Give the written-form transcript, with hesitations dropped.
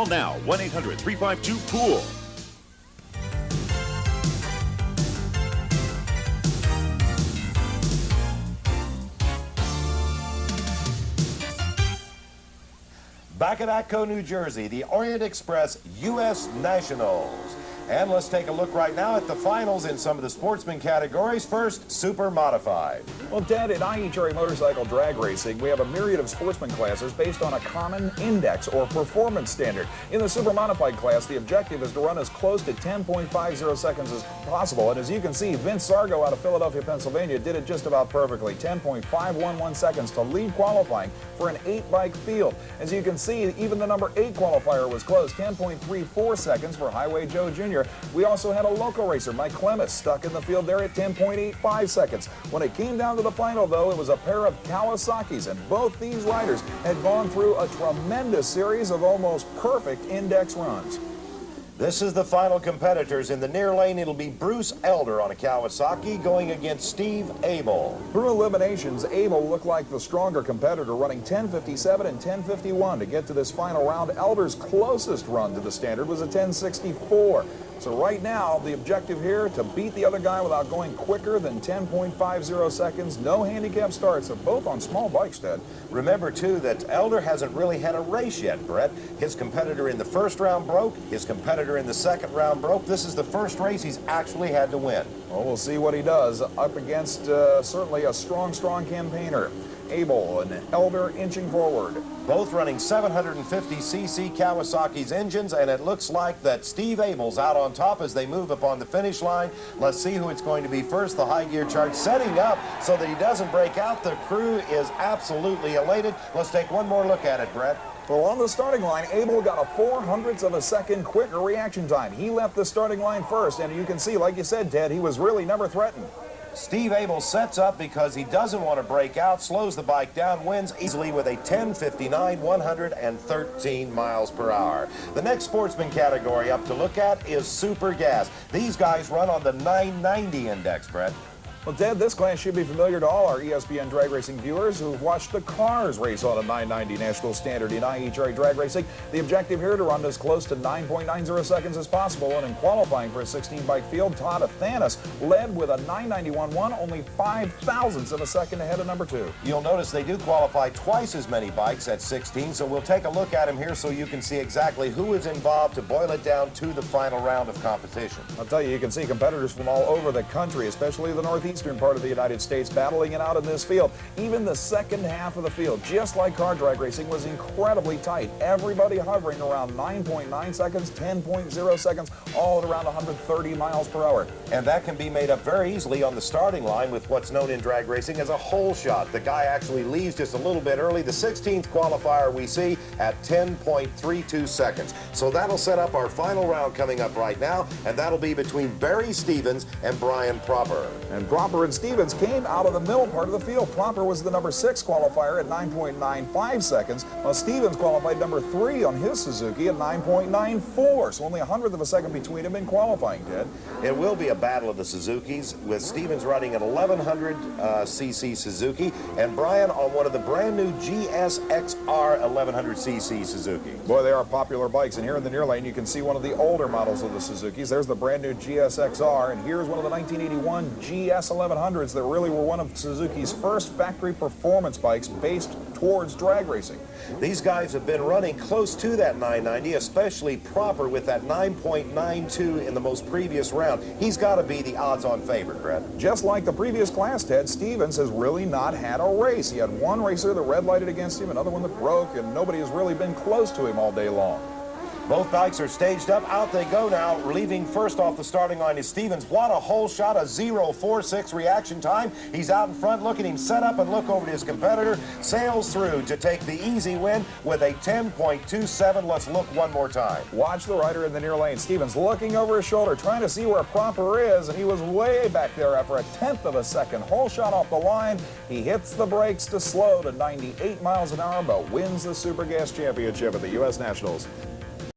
Call now, 1-800-352-POOL. Back at Atco, New Jersey, the Orient Express U.S. Nationals. And let's take a look right now at the finals in some of the sportsman categories. First, Super Modified. Well, Dad, in IHRA motorcycle drag racing, we have a myriad of sportsman classes based on a common index or performance standard. In the Super Modified class, the objective is to run as close to 10.50 seconds as possible. And as you can see, Vince Sargo out of Philadelphia, Pennsylvania did it just about perfectly. 10.511 seconds to lead qualifying for an 8-bike field. As you can see, even the number 8 qualifier was close. 10.34 seconds for Highway Joe Jr. We also had a local racer, Mike Clemmis, stuck in the field there at 10.85 seconds. When it came down to the final, though, it was a pair of Kawasaki's, and both these riders had gone through a tremendous series of almost perfect index runs. This is the final competitors. In the near lane, it'll be Bruce Elder on a Kawasaki going against Steve Abel. Through eliminations, Abel looked like the stronger competitor, running 10.57 and 10.51 to get to this final round. Elder's closest run to the standard was a 10.64. So right now, the objective here, to beat the other guy without going quicker than 10.50 seconds. No handicap starts. They're both on small bikes, Ted. Remember, too, that Elder hasn't really had a race yet, Brett. His competitor in the first round broke. His competitor in the second round broke. This is the first race he's actually had to win. Well, we'll see what he does up against certainly a strong campaigner. Abel and Elder inching forward. Both running 750cc Kawasaki's engines, and it looks like that Steve Abel's out on top as they move upon the finish line. Let's see who it's going to be first. The high gear chart setting up so that he doesn't break out. The crew is absolutely elated. Let's take one more look at it, Brett. Well, on the starting line, Abel got a 0.04 of a second quicker reaction time. He left the starting line first, and you can see, like you said, Ted, he was really never threatened. Steve Abel sets up because he doesn't want to break out, slows the bike down, wins easily with a 10.59, 113 miles per hour. The next sportsman category up to look at is Super Gas. These guys run on the 990 index, Brett. Well, Ted, this class should be familiar to all our ESPN drag racing viewers who've watched the cars race on a 990 national standard in IHRA drag racing. The objective here to run as close to 9.90 seconds as possible, and in qualifying for a 16-bike field, Todd Athanas led with a 991.1, only 0.005 of a second ahead of number 2. You'll notice they do qualify twice as many bikes at 16, so we'll take a look at him here so you can see exactly who is involved to boil it down to the final round of competition. I'll tell you, you can see competitors from all over the country, especially the Northeastern part of the United States, battling it out in this field. Even the second half of the field, just like car drag racing, was incredibly tight. Everybody hovering around 9.9 seconds, 10.0 seconds, all at around 130 miles per hour. And that can be made up very easily on the starting line with what's known in drag racing as a hole shot. The guy actually leaves just a little bit early. The 16th qualifier we see at 10.32 seconds. So that'll set up our final round coming up right now, and that'll be between Barry Stevens and Brian Proper. And Proper and Stevens came out of the middle part of the field. Proper was the number 6 qualifier at 9.95 seconds, while Stevens qualified number 3 on his Suzuki at 9.94. So only 100th of a second between them in qualifying, Ted. It will be a battle of the Suzukis, with Stevens running an 1100cc Suzuki and Brian on one of the brand new GSXR 1100cc Suzuki. Boy, they are popular bikes, and here in the near lane you can see one of the older models of the Suzukis. There's the brand new GSXR, and here's one of the 1981 GS 1100s that really were one of Suzuki's first factory performance bikes based towards drag racing. These guys have been running close to that 990, especially Proper with that 9.92 in the most previous round. He's got to be the odds-on favorite, Brett. Just like the previous class, Ted, Stevens has really not had a race. He had one racer that red-lighted against him, another one that broke, and nobody has really been close to him all day long. Both bikes are staged up. Out they go now. Leaving first off the starting line is Stevens. What a hole shot, a 0.46 reaction time. He's out in front. Look at him set up and look over to his competitor. Sails through to take the easy win with a 10.27. Let's look one more time. Watch the rider in the near lane. Stevens looking over his shoulder, trying to see where Proper is, and he was way back there after a 1/10 of a second. Hole shot off the line. He hits the brakes to slow to 98 miles an hour, but wins the Super Gas Championship at the U.S. Nationals.